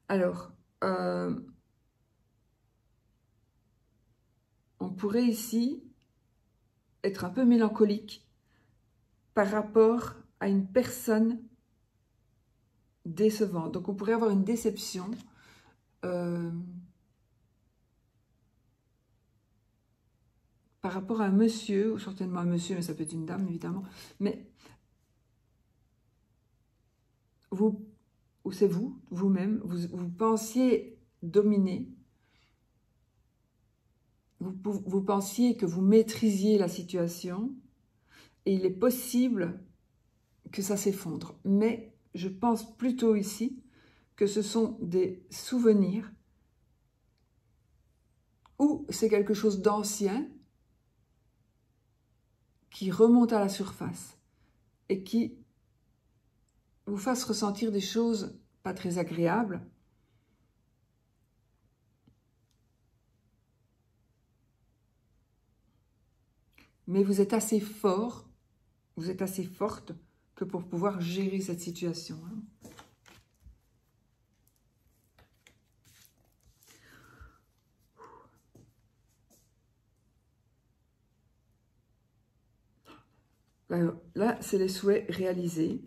A: Alors, on pourrait ici être un peu mélancolique par rapport à une personne décevante. Donc, on pourrait avoir une déception par rapport à un monsieur, ou certainement un monsieur, mais ça peut être une dame, évidemment. Mais vous, ou c'est vous, vous-même, vous pensiez dominer. Vous pensiez que vous maîtrisiez la situation et il est possible que ça s'effondre. Mais je pense plutôt ici que ce sont des souvenirs ou c'est quelque chose d'ancien qui remonte à la surface et qui vous fasse ressentir des choses pas très agréables. Mais vous êtes assez fort, vous êtes assez forte que pour pouvoir gérer cette situation. Alors, là, c'est les souhaits réalisés.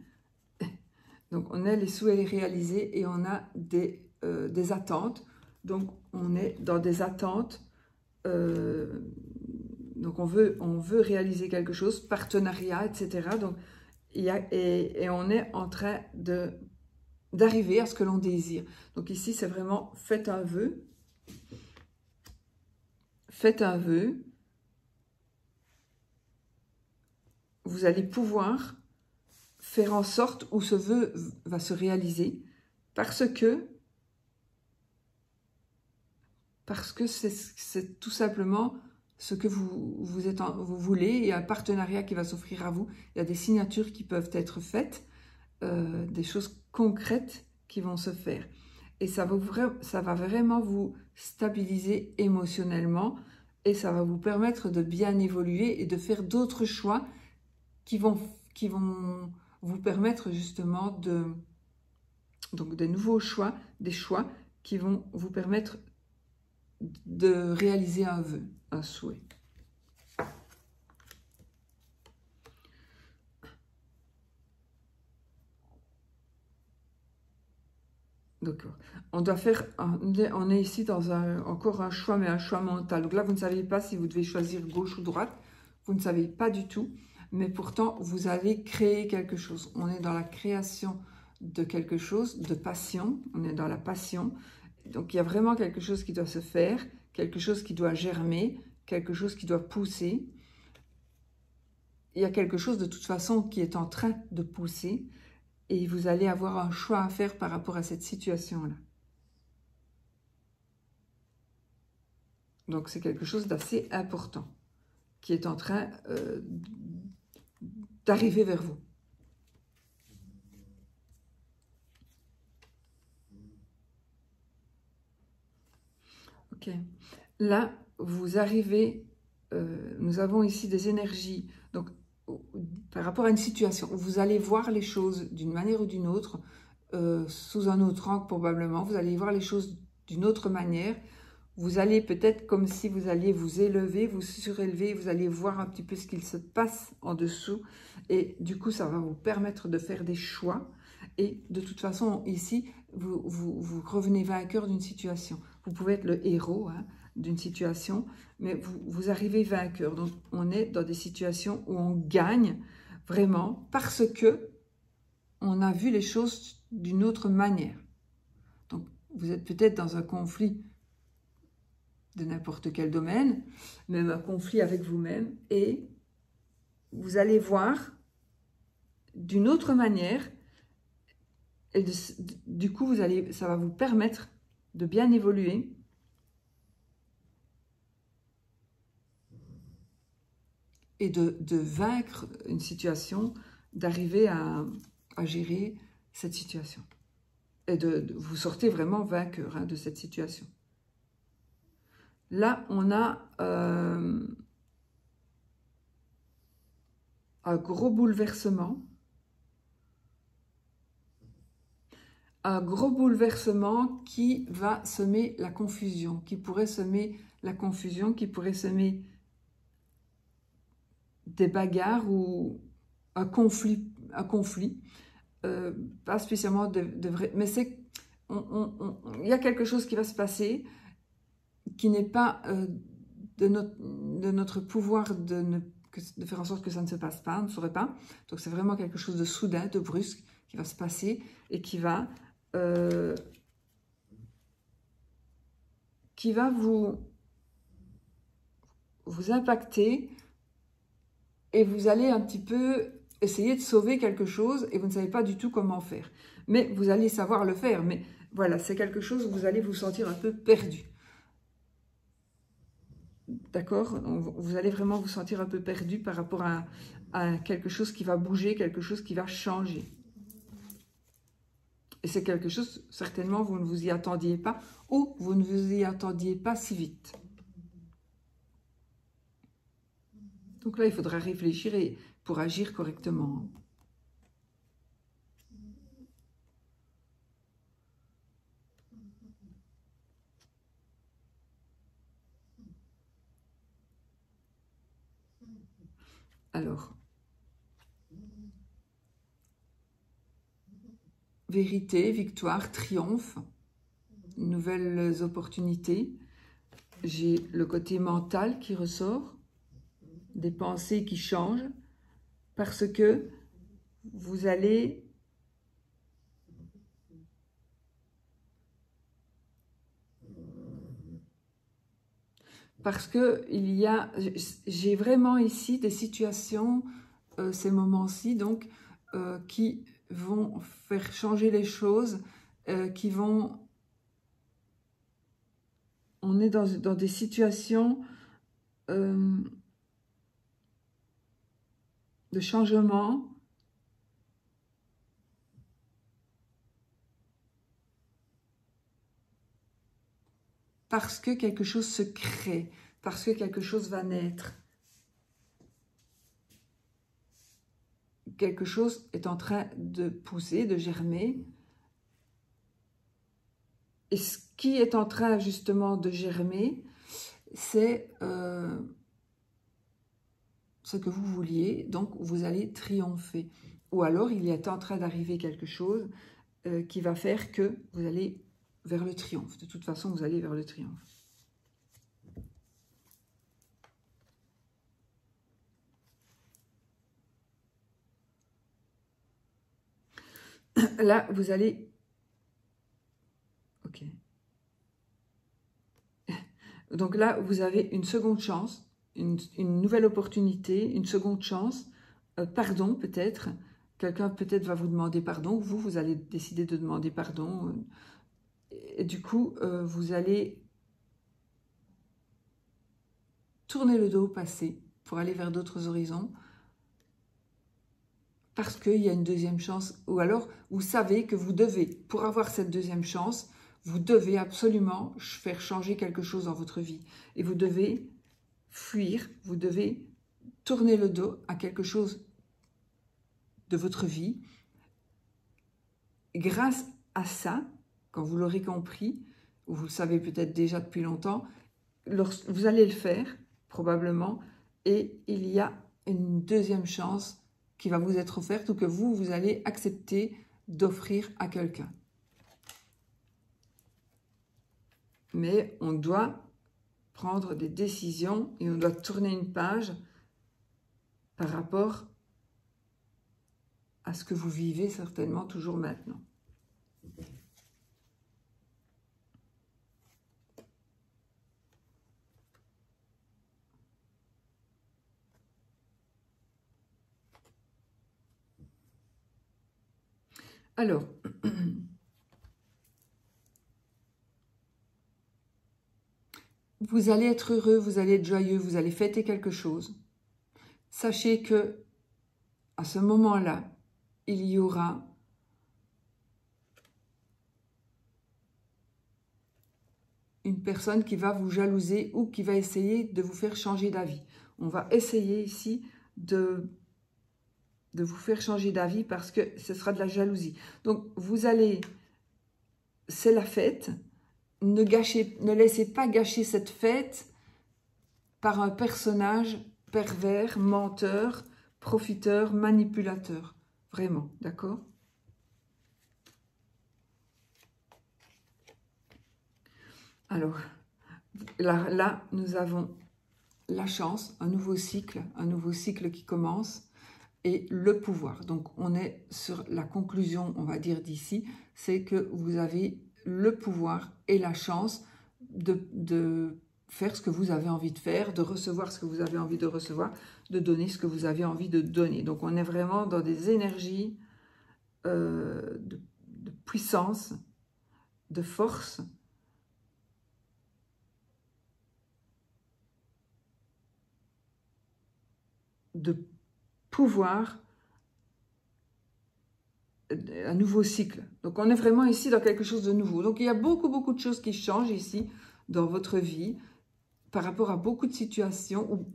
A: Donc, on a les souhaits réalisés et on a des attentes. Donc, on est dans des attentes. Donc, on veut réaliser quelque chose, partenariat, etc. Donc, et on est en train d'arriver à ce que l'on désire. Donc, ici, c'est vraiment faites un vœu. Faites un vœu. Vous allez pouvoir faire en sorte où ce vœu va se réaliser parce que c'est tout simplement ce que vous voulez. Il y a un partenariat qui va s'offrir à vous. Il y a des signatures qui peuvent être faites, des choses concrètes qui vont se faire. Et ça va vraiment vous stabiliser émotionnellement et ça va vous permettre de bien évoluer et de faire d'autres choix qui vont vous permettre justement donc des nouveaux choix, des choix qui vont vous permettre de réaliser un vœu, un souhait. D'accord. On doit faire, on est ici dans encore un choix, mais un choix mental. Donc là, vous ne savez pas si vous devez choisir gauche ou droite. Vous ne savez pas du tout. Mais pourtant, vous allez créer quelque chose. On est dans la création de quelque chose, de passion. On est dans la passion. Donc, il y a vraiment quelque chose qui doit se faire, quelque chose qui doit germer, quelque chose qui doit pousser. Il y a quelque chose de toute façon qui est en train de pousser et vous allez avoir un choix à faire par rapport à cette situation-là. Donc, c'est quelque chose d'assez important qui est en train d'arriver vers vous. Ok. Là, vous arrivez, nous avons ici des énergies. Donc, par rapport à une situation, vous allez voir les choses d'une manière ou d'une autre, sous un autre angle probablement. Vous allez voir les choses d'une autre manière. Vous allez peut-être comme si vous alliez vous élever, vous surélever, vous allez voir un petit peu ce qu'il se passe en dessous. Et du coup, ça va vous permettre de faire des choix. Et de toute façon, ici, vous revenez vainqueur d'une situation. Vous pouvez être le héros d'une situation, mais vous arrivez vainqueur. Donc, on est dans des situations où on gagne vraiment parce que on a vu les choses d'une autre manière. Donc, vous êtes peut-être dans un conflit de n'importe quel domaine, même un conflit avec vous-même, et vous allez voir d'une autre manière, et du coup, ça va vous permettre de bien évoluer, et de vaincre une situation, d'arriver à gérer cette situation. Et vous sortez vraiment vainqueur de cette situation. Là, on a un gros bouleversement. Un gros bouleversement qui va semer la confusion, qui pourrait semer la confusion, qui pourrait semer des bagarres ou un conflit, pas spécialement de vrai, mais c'est il y a quelque chose qui va se passer qui n'est pas de notre pouvoir de faire en sorte que ça ne se passe pas, on ne saurait pas. Donc c'est vraiment quelque chose de soudain, de brusque qui va se passer et qui va vous impacter, et vous allez un petit peu essayer de sauver quelque chose et vous ne savez pas du tout comment faire. Mais vous allez savoir le faire. Mais voilà, c'est quelque chose où vous allez vous sentir un peu perdu. D'accord? Vous allez vraiment vous sentir un peu perdu par rapport à quelque chose qui va bouger, quelque chose qui va changer. Et c'est quelque chose, certainement, vous ne vous y attendiez pas, ou vous ne vous y attendiez pas si vite. Donc là, il faudra réfléchir pour agir correctement. Alors, vérité, victoire, triomphe, nouvelles opportunités. J'ai le côté mental qui ressort, des pensées qui changent, parce que vous allez j'ai vraiment ici des situations, ces moments-ci, donc, qui vont faire changer les choses, on est dans des situations de changement, parce que quelque chose se crée, parce que quelque chose va naître. Quelque chose est en train de pousser, de germer. Et ce qui est en train justement de germer, c'est ce que vous vouliez, donc vous allez triompher. Ou alors il est en train d'arriver quelque chose qui va faire que vous allez vers le triomphe. De toute façon, vous allez vers le triomphe. Là, vous allez... Ok. Donc là, vous avez une seconde chance, une nouvelle opportunité, une seconde chance. Pardon, peut-être. Quelqu'un peut-être va vous demander pardon. Vous allez décider de demander pardon. Et du coup, vous allez tourner le dos au passé pour aller vers d'autres horizons. Parce qu'il y a une deuxième chance. Ou alors, vous savez que vous devez, pour avoir cette deuxième chance, vous devez absolument faire changer quelque chose dans votre vie. Et vous devez fuir, vous devez tourner le dos à quelque chose de votre vie. Et grâce à ça, quand vous l'aurez compris, ou vous le savez peut-être déjà depuis longtemps, vous allez le faire, probablement, et il y a une deuxième chance qui va vous être offerte ou que vous allez accepter d'offrir à quelqu'un. Mais on doit prendre des décisions et on doit tourner une page par rapport à ce que vous vivez certainement toujours maintenant. Alors, vous allez être heureux, vous allez être joyeux, vous allez fêter quelque chose. Sachez que à ce moment-là, il y aura une personne qui va vous jalouser ou qui va essayer de vous faire changer d'avis. On va essayer ici de vous faire changer d'avis parce que ce sera de la jalousie. Donc, vous allez... C'est la fête. Ne laissez pas gâcher cette fête par un personnage pervers, menteur, profiteur, manipulateur. Vraiment, d'accord? Alors, là, nous avons la chance, un nouveau cycle qui commence, et le pouvoir. Donc, on est sur la conclusion, on va dire, d'ici, c'est que vous avez le pouvoir et la chance de faire ce que vous avez envie de faire, de recevoir ce que vous avez envie de recevoir, de donner ce que vous avez envie de donner. Donc, on est vraiment dans des énergies de puissance, de force, de pouvoir, un nouveau cycle. Donc, on est vraiment ici dans quelque chose de nouveau. Donc, il y a beaucoup de choses qui changent ici dans votre vie par rapport à beaucoup de situations, ou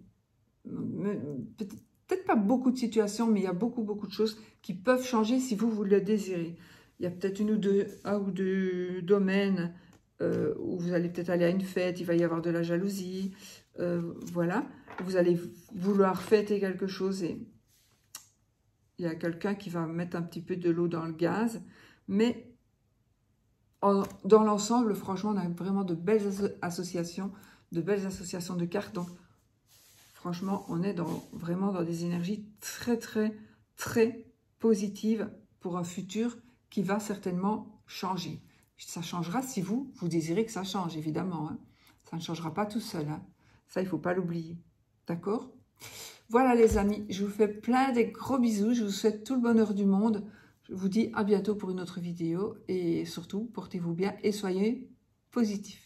A: peut-être pas beaucoup de situations, mais il y a beaucoup de choses qui peuvent changer si vous le désirez. Il y a peut-être un ou deux domaines où vous allez peut-être aller à une fête, il va y avoir de la jalousie, voilà. Vous allez vouloir fêter quelque chose et il y a quelqu'un qui va mettre un petit peu de l'eau dans le gaz, mais dans l'ensemble, franchement, on a vraiment de belles associations de cartes. Donc, franchement, on est vraiment dans des énergies très positives pour un futur qui va certainement changer. Ça changera si vous désirez que ça change, évidemment. Hein. Ça ne changera pas tout seul. Hein. Ça, il ne faut pas l'oublier. D'accord ? Voilà les amis, je vous fais plein de gros bisous, je vous souhaite tout le bonheur du monde. Je vous dis à bientôt pour une autre vidéo et surtout, portez-vous bien et soyez positifs.